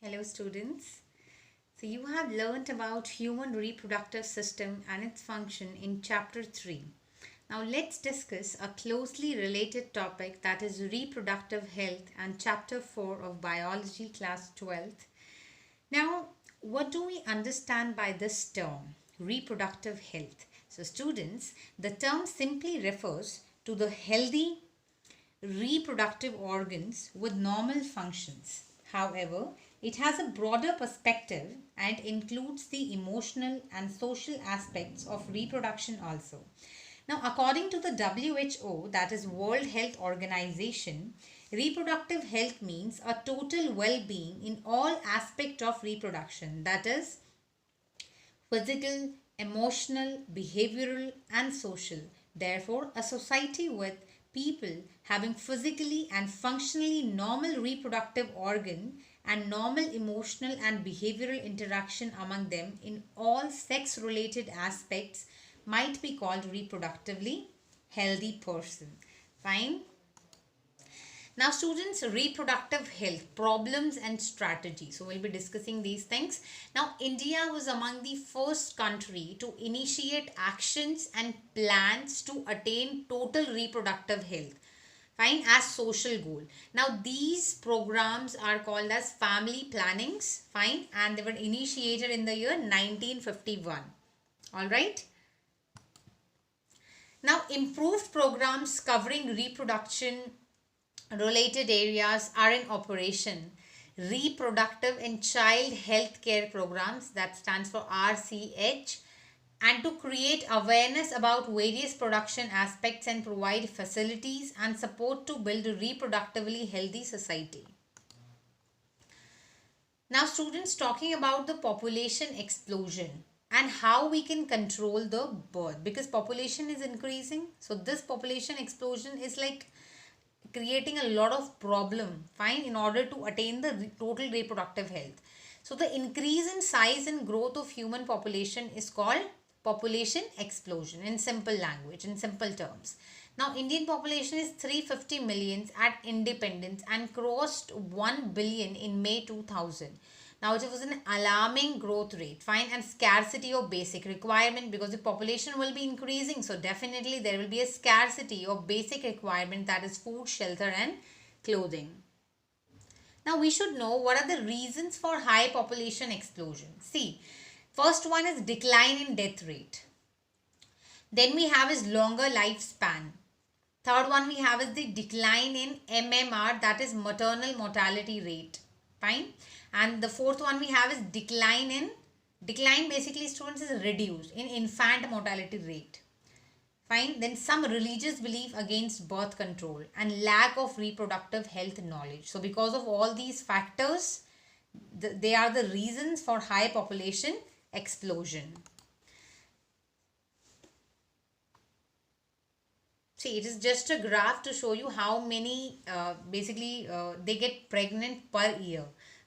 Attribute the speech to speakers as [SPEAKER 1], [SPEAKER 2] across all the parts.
[SPEAKER 1] Hello students. So you have learnt about human reproductive system and its function in chapter 3. Now let's discuss a closely related topic, that is reproductive health, and chapter 4 of biology class 12th. Now what do we understand by this term reproductive health? So students, the term simply refers to the healthy reproductive organs with normal functions. However, it has a broader perspective and includes the emotional and social aspects of reproduction also. Now, according to the WHO, that is World Health Organization, reproductive health means a total well-being in all aspect of reproduction, that is physical, emotional, behavioral, and social. Therefore, a society with people having physically and functionally normal reproductive organ and normal emotional and behavioral interaction among them in all sex related aspects might be called reproductively healthy person. Fine. Now students, reproductive health, problems and strategy. So we'll be discussing these things. Now India was among the first country to initiate actions and plans to attain total reproductive health. Fine, as social goal. Now these programs are called as family plannings. Fine, and they were initiated in the year 1951. Alright. Now improved programs covering reproduction related areas are in operation. Reproductive and child health care programs, that stands for RCH, and to create awareness about various production aspects and provide facilities and support to build a reproductively healthy society. Now students, talking about the population explosion and how we can control the birth, because population is increasing. So this population explosion is like creating a lot of problem, fine, in order to attain the total reproductive health. So the increase in size and growth of human population is called population explosion, in simple language, in simple terms. Now Indian population is 350 millions at independence and crossed 1 billion in May 2000. Now it was an alarming growth rate, fine, and scarcity of basic requirement, because the population will be increasing. So definitely there will be a scarcity of basic requirement, that is food, shelter and clothing. Now we should know what are the reasons for high population explosion. See, first one is decline in death rate. Then we have is longer lifespan. Third one we have is the decline in MMR, that is maternal mortality rate. Fine. And the fourth one we have is decline basically students is reduced in infant mortality rate. Fine. Then some religious belief against birth control and lack of reproductive health knowledge. So because of all these factors, they are the reasons for high population explosion. See, it is just a graph to show you how many they get pregnant per year.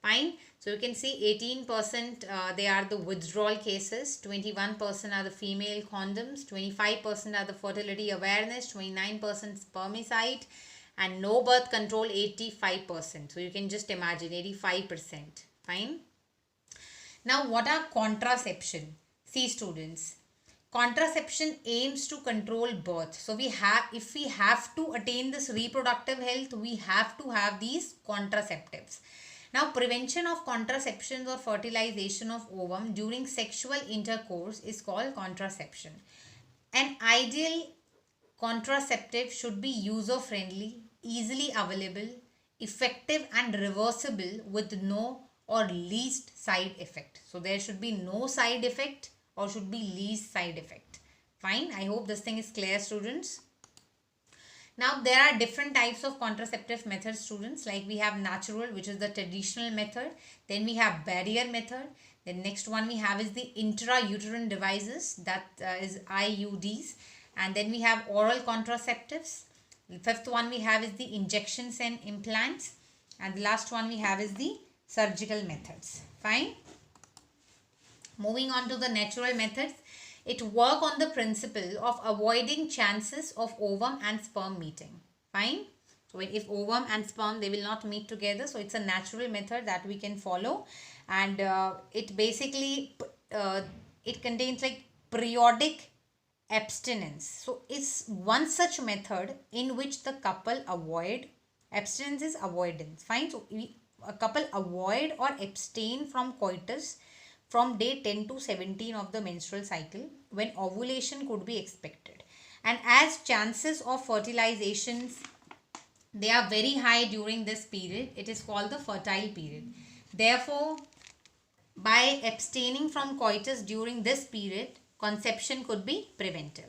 [SPEAKER 1] Fine. So you can see 18% they are the withdrawal cases, 21% are the female condoms, 25% are the fertility awareness, 29% spermicide, and no birth control 85%. So you can just imagine 85%. Fine. Now what are contraception? See students, contraception aims to control birth. So if we have to attain this reproductive health, we have to have these contraceptives. Now prevention of contraception or fertilization of ovum during sexual intercourse is called contraception. An ideal contraceptive should be user friendly, easily available, effective and reversible with no or least side effect. So there should be no side effect or should be least side effect. Fine. I hope this thing is clear, students. Now there are different types of contraceptive methods, students, like we have natural, which is the traditional method. Then we have barrier method. The next one we have is the intrauterine devices, that is IUDs. And then we have oral contraceptives. The fifth one we have is the injections and implants. And the last one we have is the surgical methods. Fine. Moving on to the natural methods. It work on the principle of avoiding chances of ovum and sperm meeting. Fine. So if ovum and sperm, they will not meet together. So it's a natural method that we can follow. And it basically, it contains like periodic abstinence. So it's one such method in which the couple avoid, abstinence is avoidance, fine. So a couple avoid or abstain from coitus from day 10 to 17 of the menstrual cycle, when ovulation could be expected. And as chances of fertilizations, they are very high during this period, it is called the fertile period. Therefore, by abstaining from coitus during this period, conception could be prevented.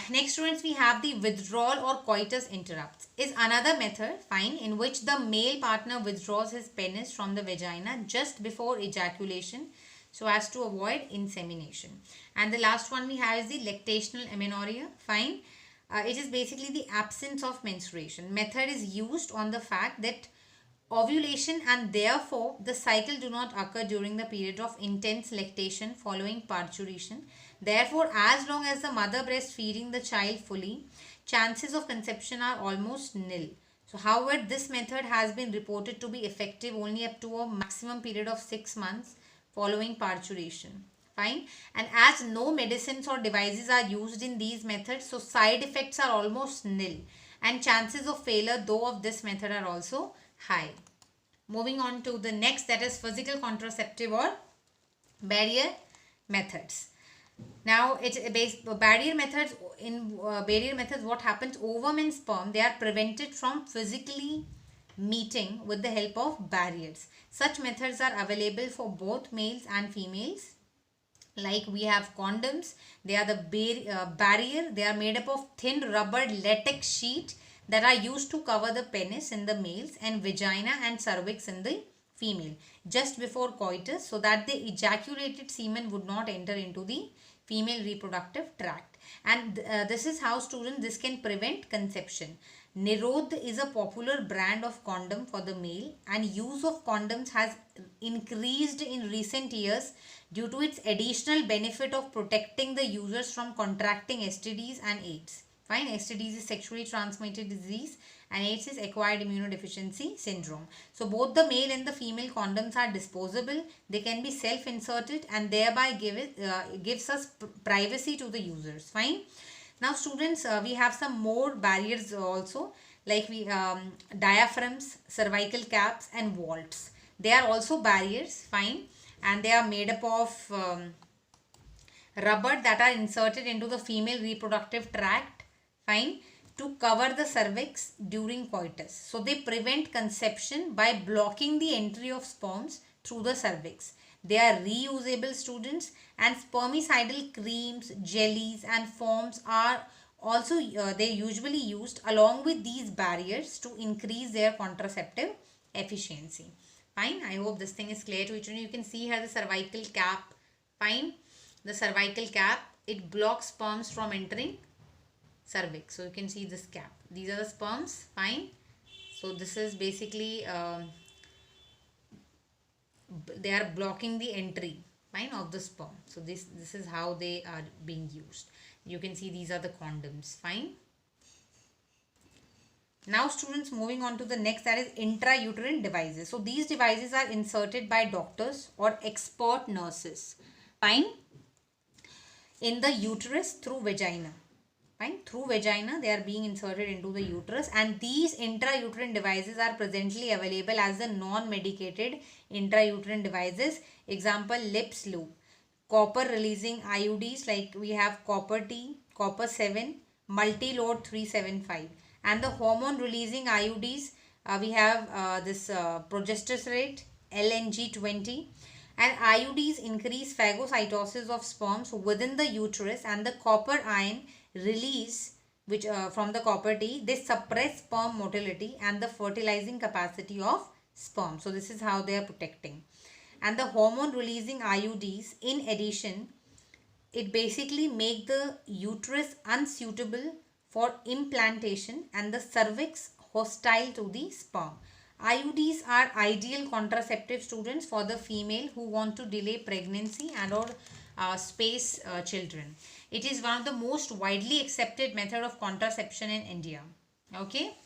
[SPEAKER 1] Next, students, we have the withdrawal or coitus interrupts is another method, fine, in which the male partner withdraws his penis from the vagina just before ejaculation so as to avoid insemination. And the last one we have is the lactational amenorrhea, fine. It is basically the absence of menstruation. Method is used on the fact that ovulation and therefore the cycle do not occur during the period of intense lactation following parturition. Therefore, as long as the mother breastfeeding the child fully, chances of conception are almost nil. So however, this method has been reported to be effective only up to a maximum period of 6 months following parturition, fine. And as no medicines or devices are used in these methods, so side effects are almost nil, and chances of failure though of this method are also high. Moving on to the next, that is physical contraceptive or barrier methods. Now it's based barrier methods. In barrier methods, what happens, ovum and sperm, they are prevented from physically meeting with the help of barriers. Such methods are available for both males and females. Like we have condoms, they are the barrier. They are made up of thin rubber latex sheet that are used to cover the penis in the males and vagina and cervix in the female just before coitus, so that the ejaculated semen would not enter into the female reproductive tract. And this is how, students, this can prevent conception. Nirodh is a popular brand of condom for the male, and use of condoms has increased in recent years due to its additional benefit of protecting the users from contracting STDs and AIDS. Fine, STDs is sexually transmitted disease and AIDS is acquired immunodeficiency syndrome. So both the male and the female condoms are disposable. They can be self-inserted and thereby gives us privacy to the users. Fine. Now, students, we have some more barriers also, like we diaphragms, cervical caps and vaults. They are also barriers, fine, and they are made up of rubber that are inserted into the female reproductive tract, fine, to cover the cervix during coitus. So they prevent conception by blocking the entry of sperms through the cervix. They are reusable, students, and spermicidal creams, jellies and foams are also they usually used along with these barriers to increase their contraceptive efficiency. Fine, I hope this thing is clear to each of you. You can see here the cervical cap, fine. The cervical cap, it blocks sperms from entering cervix. So you can see this cap. These are the sperms, fine. So this is basically they are blocking the entry, fine, of the sperm. So this is how they are being used. You can see these are the condoms, fine. Now, students, moving on to the next, that is intrauterine devices. So these devices are inserted by doctors or expert nurses, fine, in the uterus through vagina. Fine, through vagina they are being inserted into the uterus, and these intrauterine devices are presently available as the non-medicated intrauterine devices. Example, lips loop, copper releasing IUDs, like we have copper T, copper 7, multi-load 375, and the hormone releasing IUDs, we have this progesterone LNG 20, and IUDs increase phagocytosis of sperms within the uterus, and the copper ion release which from the copper T, they suppress sperm motility and the fertilizing capacity of sperm. So this is how they are protecting. And the hormone releasing IUDs, in addition, it basically make the uterus unsuitable for implantation and the cervix hostile to the sperm. IUDs are ideal contraceptive, students, for the female who want to delay pregnancy and or space children. It is one of the most widely accepted method of contraception in India. Okay.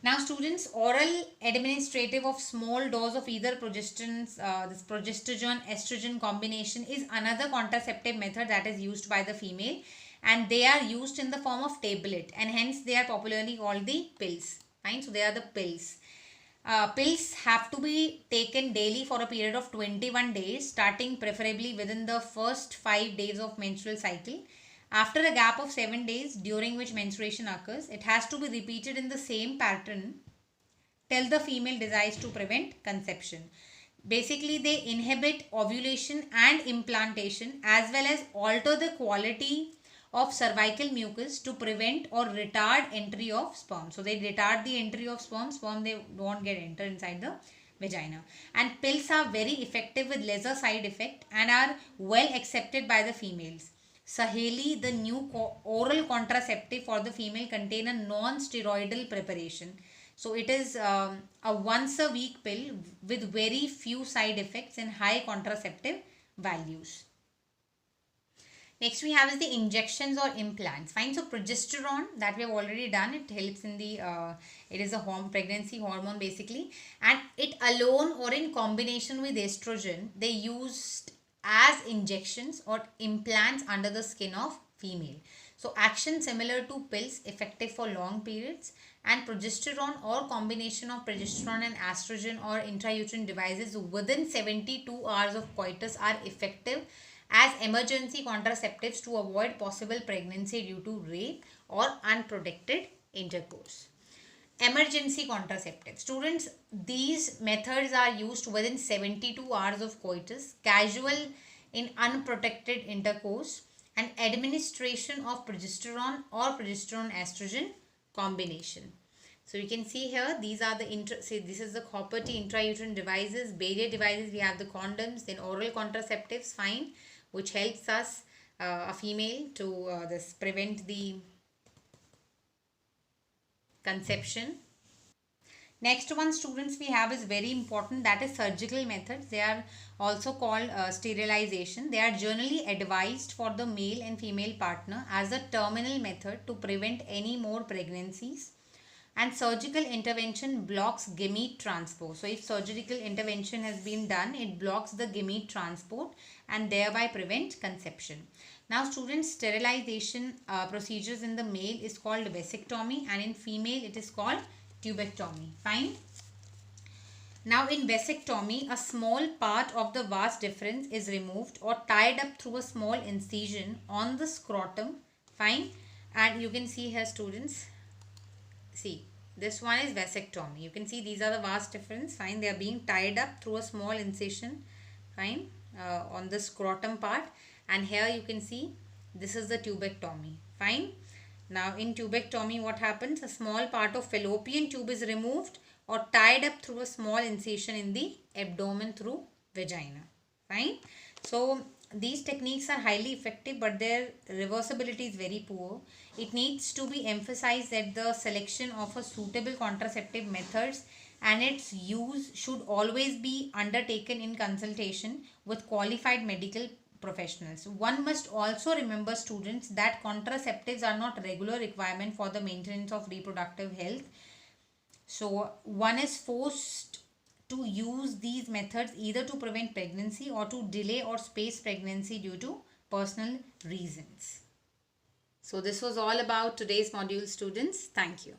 [SPEAKER 1] Now students, oral administrative of small dose of either this progesterone estrogen combination is another contraceptive method that is used by the female, and they are used in the form of tablet, and hence they are popularly called the pills. Fine, so they are the pills. Pills have to be taken daily for a period of 21 days, starting preferably within the first 5 days of menstrual cycle. After a gap of 7 days during which menstruation occurs, it has to be repeated in the same pattern till the female desires to prevent conception. Basically, they inhibit ovulation and implantation as well as alter the quality of cervical mucus to prevent or retard entry of sperm. So they retard the entry of sperm they won't get enter inside the vagina. And pills are very effective with lesser side effect and are well accepted by the females. Saheli, the new oral contraceptive for the female, contain a non-steroidal preparation. So it is a once a week pill with very few side effects and high contraceptive values. Next we have is the injections or implants. Fine. So progesterone, that we have already done, it helps in the it is a pregnancy hormone basically, and it alone or in combination with estrogen, they used as injections or implants under the skin of female. So action similar to pills, effective for long periods, and progesterone or combination of progesterone and estrogen or intrauterine devices within 72 hours of coitus are effective as emergency contraceptives to avoid possible pregnancy due to rape or unprotected intercourse. Emergency contraceptives. Students, these methods are used within 72 hours of coitus, casual in unprotected intercourse, and administration of progesterone or progesterone estrogen combination. So you can see here, these are the this is the copper T intrauterine devices, barrier devices. We have the condoms, then oral contraceptives, fine, which helps us a female to prevent the conception. Next one, students, we have is very important, that is surgical methods. They are also called sterilization. They are generally advised for the male and female partner as a terminal method to prevent any more pregnancies. And surgical intervention blocks gamete transport. So if surgical intervention has been done, it blocks the gamete transport and thereby prevent conception. Now students, sterilization procedures in the male is called vasectomy, and in female it is called tubectomy. Fine. Now in vasectomy, a small part of the vas deferens is removed or tied up through a small incision on the scrotum. Fine. And you can see here, students, see, this one is vasectomy. You can see these are the vas deferens. Fine. They are being tied up through a small incision. Fine. On the scrotum part. And here you can see this is the tubectomy. Fine. Now in tubectomy, what happens? A small part of fallopian tube is removed or tied up through a small incision in the abdomen through vagina. Fine. So these techniques are highly effective, but their reversibility is very poor. It needs to be emphasized that the selection of a suitable contraceptive methods and its use should always be undertaken in consultation with qualified medical professionals. One must also remember, students, that contraceptives are not regular requirement for the maintenance of reproductive health. So one is forced to use these methods either to prevent pregnancy or to delay or space pregnancy due to personal reasons. So this was all about today's module, students. Thank you.